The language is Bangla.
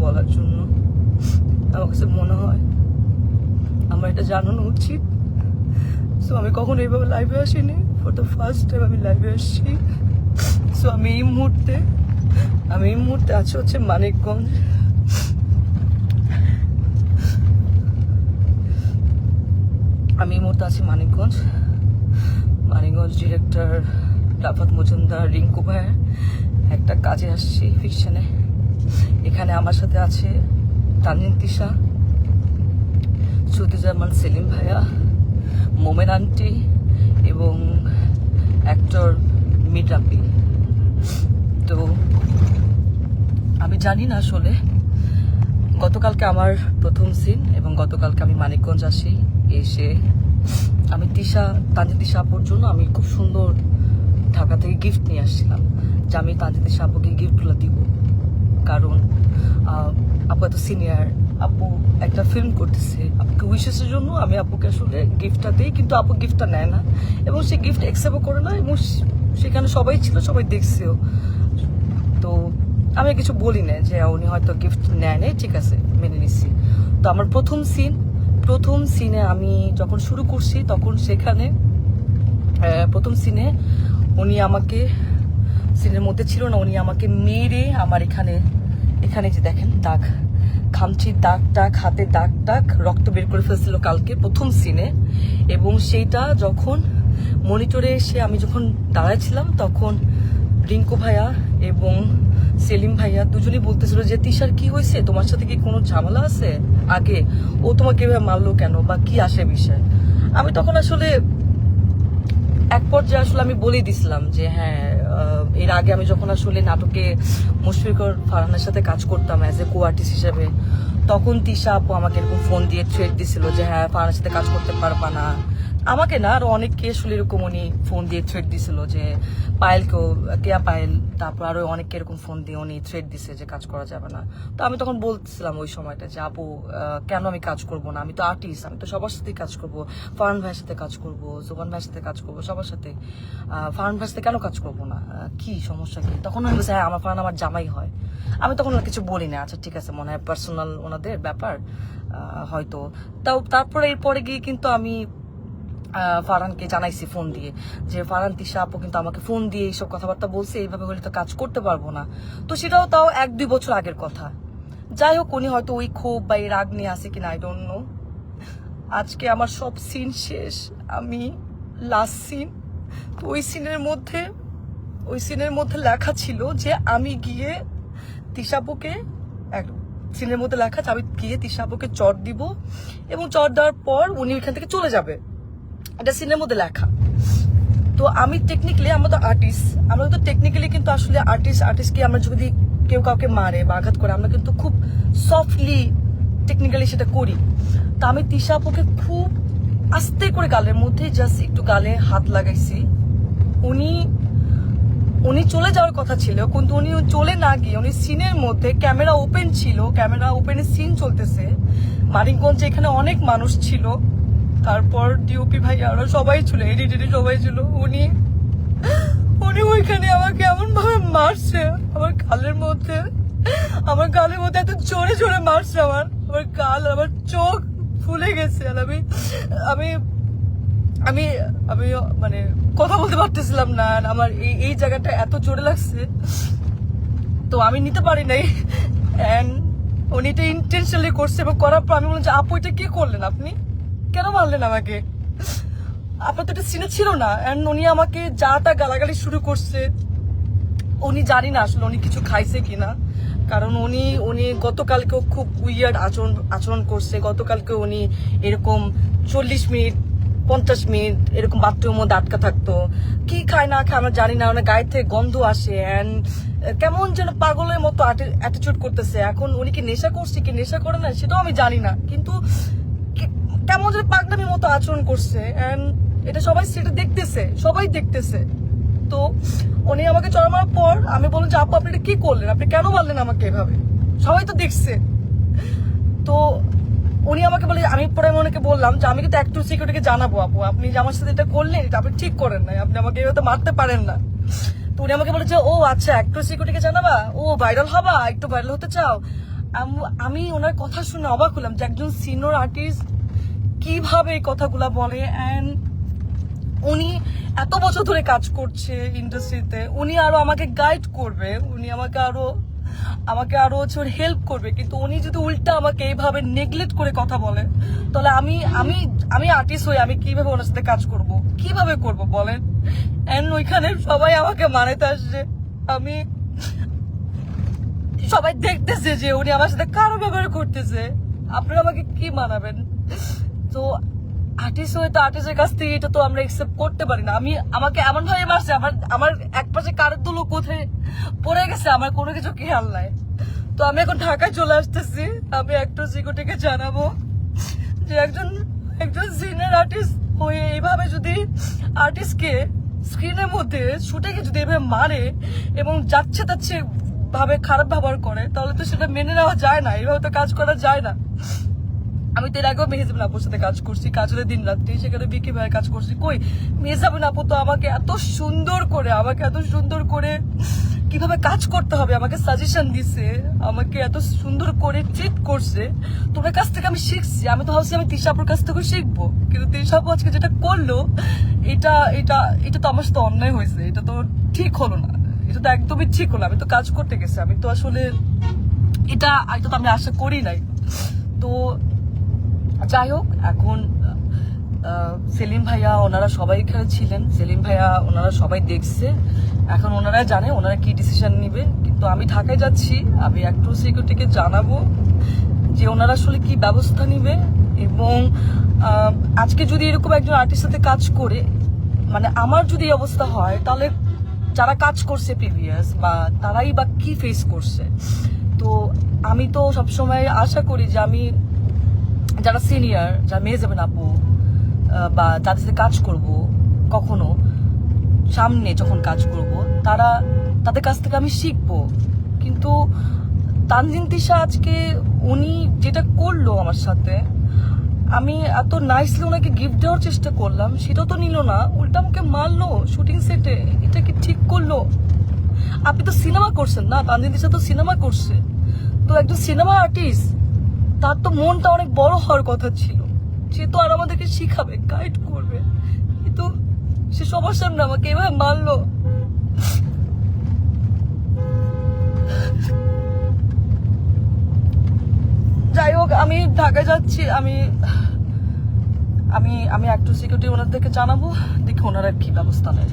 বলার জন্য। আমার কাছে মনে হয় আমার এটা জানানো উচিত। সো আমি কখনো এইভাবে লাইভে আসিনি, ফর দ্য ফার্স্ট টাইম আমি লাইভে আসছি। সো আমি এই মুহূর্তে আছি হচ্ছে মানিকগঞ্জ। আমি এই মুহূর্তে আছি মানিকগঞ্জ ডিরেক্টর রাফাত মজুমদার রিঙ্কু ভাইয়ের একটা কাজে আসছি ফিকশনে। এখানে আমার সাথে আছে তানজিন তিশা, সুতিজামান সেলিম ভাইয়া, মোমেন আন্টি এবং অ্যাক্টর মিরাপি। তো আমি জানি না আসলে গতকালকে আমার প্রথম সিন এবং গতকালকে আমি মানিকগঞ্জ আসি। এসে আমি তানজিন তিশা আপুর জন্য আমি খুব সুন্দর ঢাকা থেকে গিফট নিয়ে আসছিলাম, যে আমি তানজিন তিশা আপুকে গিফটগুলো দিব। কারণ আপু এত সিনিয়র, আপু একটা ফিল্ম করতেছে, আপুকে উইশেসের জন্য আমি আপুকে আসলে গিফটটা দিই, কিন্তু আপু গিফটটা নেয় না এবং সে গিফট অ্যাকসেপ্টও করে না, এবং সেখানে সবাই ছিল, সবাই দেখছেও। তো আমি কিছু বলি না যে উনি হয়তো গিফট নেয় নাই, ঠিক আছে মেনে নিচ্ছি। তো আমার প্রথম সিনে আমি যখন শুরু করছি তখন সেখানে প্রথম সিনে উনি আমাকে, সিনের মধ্যে ছিল না, উনি আমাকে মেরে আমার এখানে যে দেখেন দাগ, খামচির দাগ হাতে দাগ রক্ত বের করে ফেলছিল কালকে প্রথম সিনে। এবং সেইটা যখন মনিটরে এসে আমি যখন দাঁড়াইছিলাম তখন রিঙ্কু ভাইয়া এবং সেলিম ভাইয়া দুজনেই বলতেছিল যে তিশার কি হয়েছে, তোমার সাথে কি কোনো ঝামেলা আছে আগে, ও তোমাকে এভাবে মারলো কেন বা কি আসে বিষয়। আমি তখন আসলে এক পর্যায়ে আসলে আমি বলেই দিছিলাম যে হ্যাঁ, এর আগে আমি যখন আসলে নাটকে মুশফিকুর ফারহানের সাথে কাজ করতাম অ্যাজ এ কো আর্টিস্ট হিসেবে, তখন তিশা আপু আমাকে এরকম ফোন দিয়ে থ্রেট দিছিল যে হ্যাঁ ফারহানের সাথে কাজ করতে পারবা না। আমাকে না, আরো অনেককে আসলে এরকম উনি ফোন দিয়ে থ্রেট দিছিল, যে কেয়া পায়েল, তারপর আরো অনেককে এরকম ফোন দিয়ে উনি থ্রেট দিছে যে কাজ করা যাবে না। তো আমি তখন বলছিলাম ওই সময়টা যে আপু কেন আমি কাজ করব না, আমি তো আর্টিস্ট, আমি তো সবার সাথেই কাজ করব, ফারহান ভাইয়ের সাথে কাজ করব, জোবান ভাইয়ের সাথে কাজ করব, সবার সাথে। ফারহান ভাইয়ের সাথে কেন কাজ করব না, কি সমস্যা কি? তখন আমি বলছি হ্যাঁ আমার ফারহান আমার জামাই হয়। আমি তখন কিছু বলি না, আচ্ছা ঠিক আছে মনে হয় পার্সোনাল ওনাদের ব্যাপার হয়তো। তারপরে এরপরে গিয়ে কিন্তু আমি ফারহানকে জানাইছি ফোন দিয়ে যে ফারহান তিশা আপু কিন্তু আমাকে ফোন দিয়ে এইসব কথাবার্তা বলছে, এইভাবে হলে তো কাজ করতে পারবো না। তো সেটাও তাও 1-2 বছর আগের কথা। যাই হোক, উনি হয়তো ওই ক্ষোভ বা এই রাগ নিয়ে আসে কিনা আই ডোন্ট নো। আজকে আমার সব সিন শেষ, আমি লাস্ট সিন। তো ওই সিনের মধ্যে লেখা ছিল যে আমি গিয়ে তিশাপুকে, সিনের মধ্যে লেখা যে আমি গিয়ে তিশাপুকে চট দিব এবং চট দেওয়ার পর উনি ওইখান থেকে চলে যাবে, এটা সিনের মধ্যে লেখা। তো আমি টেকনিক্যালি, আমরা তো টেকনিক্যালি কিন্তু আসলে আর্টিস্টকে আমরা যদি কেউ কাউকে মারে বা আঘাত করে আমরা কিন্তু খুব সফটলি টেকনিক্যালি সেটা করি। তো আমি তিশা আপুকে খুব আস্তে করে গালের মধ্যে জাস্ট একটু গালে হাত লাগাইছি। উনি চলে যাওয়ার কথা ছিল, কিন্তু উনি চলে না গিয়ে উনি সিনের মধ্যে, ক্যামেরা ওপেন ছিল, ক্যামেরা ওপেনের সিন চলতেছে মানিকগঞ্জে, এখানে অনেক মানুষ ছিল, তারপর ডিওপি ভাই আরো সবাই ছিল, এডিটর সবাই ছিল। উনি ওইখানে আমাকে এমন ভাবে মারছে, আমার গালের মধ্যে এত জোরে জোরে মারছে, আমার গাল, আমার চোখ ফুলে গেছে। আর আমি আমি আমি মানে কথা বলতে পারতেছিলাম না, আমার এই জায়গাটা এত জোরে লাগছে, তো আমি নিতে পারি নাই। এন্ড উনি এটা ইন্টেনশনালি করছে, এবং করার পর আমি বললাম যে আপু এটা কি করলেন, আপনি কেন মারলেন আমাকে, আপনার তো এটা সিনে ছিল না। এন্ড উনি আমাকে যা তা গালাগালি শুরু করছে। উনি জানি না আসলে উনি কিছু খাইছে কিনা, কারণ উনি গতকালকেও খুব উইয়ার্ড আচরণ করছে। গতকালকে উনি এরকম 40 মিনিট 50 মিনিট এরকম বাথরুমের মধ্যে আটকা থাকতো, কি খায় না খায় আমরা জানি না, ওনার গায়ে থেকে গন্ধ আসে, এন্ড কেমন যেন পাগলের মতো অ্যাটিটিউড করতেছে। এখন উনি কি নেশা করছে কি নেশা করে না সেটাও আমি জানি না, কিন্তু কেমন যেন পাগলামির মতো আচরণ করছে, এন্ড এটা সবাই দেখতেছে। তো উনি আমাকে চড়া মারার পর আমি বললাম যে আপু আপনি এটা কি করলেন, আপনি কেন মারলেন আমাকে এভাবে, সবাই তো দেখছে। তো উনি আমাকে বলে, আমি পরে ওনাকে বললাম যে আমি কিন্তু অ্যাক্টর সিকিউরিটিকে জানাবো, আপু আপনি যে আমার সাথে এটা করলেন এটা আপনি ঠিক করেন নাই, আপনি আমাকে এভাবে মারতে পারেন না। তো উনি আমাকে বলে যে ও আচ্ছা অ্যাক্টর সিকিউরিটিকে জানাবা, ও ভাইরাল হবা, একটু ভাইরাল হতে চাও। আমি ওনার কথা শুনে অবাক হলাম যে একজন সিনিয়র আর্টিস্ট কিভাবে এই কথাগুলা বলে। অ্যান্ড উনি এত বছর ধরে কাজ করছে ইন্ডাস্ট্রিতে, উনি আরো আমাকে গাইড করবে, উনি আমাকে আরো হচ্ছে হেল্প করবে, কিন্তু উনি যদি উল্টা আমাকে এইভাবে নেগলেক্ট করে কথা বলে, তাহলে আমি আর্টিস্ট হয়ে আমি কিভাবে ওনার সাথে কাজ করব, কিভাবে করব বলেন। এন্ড ওইখানে সবাই আমাকে মানাতে আসছে, সবাই দেখতেছে যে উনি আমার সাথে কারো ব্যবহার করতেছে, আপনারা আমাকে কি মানাবেন? তো আর্টিস্ট হয়ে তো আর্টিস্টের কাছ থেকে এটা তো আমরা একসেপ্ট করতে পারি না। আমাকে এমন ভাবে মারছে, আমার এক পাশে কারের দুলো কোথায় পড়ে গেছে, আমার কোনো কিছু খেয়াল নাই। তো আমি এখন ঢাকায় চলে আসতেছি, আমি একটু সিকিউরিটিকে জানাবো যে একজন সিনিয়র আর্টিস্ট হয়ে এইভাবে যদি আর্টিস্টকে স্ক্রিনের মধ্যে শুটে যদি এভাবে মারে এবং যাচ্ছে তাচ্ছে ভাবে খারাপ ব্যবহার করে, তাহলে তো সেটা মেনে নেওয়া যায় না, এইভাবে তো কাজ করা যায় না। আমি তো এর আগেও মেহজাবিন আপুর সাথে কাজ করছি, কাজলের দিন রাত্রি, সেখানে বিকি ভাইয়ের কাজ করছি। কই মেহজাবিন আপু তো আমাকে এত সুন্দর করে কিভাবে কাজ করতে হবে আমাকে সাজেশন দিছে, আমাকে এত সুন্দর করে ট্রিট করছে। তোমার কাছ থেকে আমি শিখছি, আমি তো ভাবছি আমি তিশা আপুর কাছ থেকে শিখবো, কিন্তু তিশা আপু আজকে যেটা করলো এটা এটা এটা তো আমার সাথে অন্যায় হয়েছে, এটা তো ঠিক হলো না, এটা তো একদমই ঠিক হলো। আমি তো কাজ করতে গেছি, আমি তো আসলে এটা তো আমি আশা করি নাই। তো যাই হোক, এখন সেলিম ভাইয়া ওনারা সবাই এখানে ছিলেন, সেলিম ভাইয়া ওনারা সবাই দেখছে, এখন ওনারা জানে ওনারা কি ডিসিশন নিবে। কিন্তু আমি ঢাকায় যাচ্ছি, আমি একটু সিকিউরিটিকে জানাবো যে ওনারা আসলে কি ব্যবস্থা নিবে। এবং আজকে যদি এরকম একজন আর্টিস্টের সাথে কাজ করে, মানে আমার যদি এই অবস্থা হয়, তাহলে যারা কাজ করছে প্রিভিয়াস বা তারাই বা কি ফেস করছে। তো আমি তো সবসময় আশা করি যে আমি যারা সিনিয়র, যারা মেহজাবিন আপু বা যাদের সাথে কাজ করব, কখনো সামনে যখন কাজ করব, তাদের কাছ থেকে আমি শিখবো। কিন্তু তানজিন তিশা আজকে উনি যেটা করলো আমার সাথে, আমি এত নাইসলি ওনাকে গিফট দেওয়ার চেষ্টা করলাম, সেটাও তো নিল না, উল্টা আমাকে মারলো শুটিং সেটে। এটা কি ঠিক করলো? আপনি তো সিনেমা করছেন না, তানজিন তিশা তো সিনেমা করছে, তো একজন সিনেমা আর্টিস্ট, তার তো মনটা অনেক বড় হওয়ার কথা ছিল, সে তো আর আমাদেরকে শিখাবে, গাইড করবে, কিন্তু সে সবার সামনে আমাকে এভাবে মারলো। যাই হোক, আমি ঢাকায় যাচ্ছি, আমি একটু সিকিউরিটি ওনাদেরকে জানাবো, দেখি ওনারা কি ব্যবস্থা নেয়।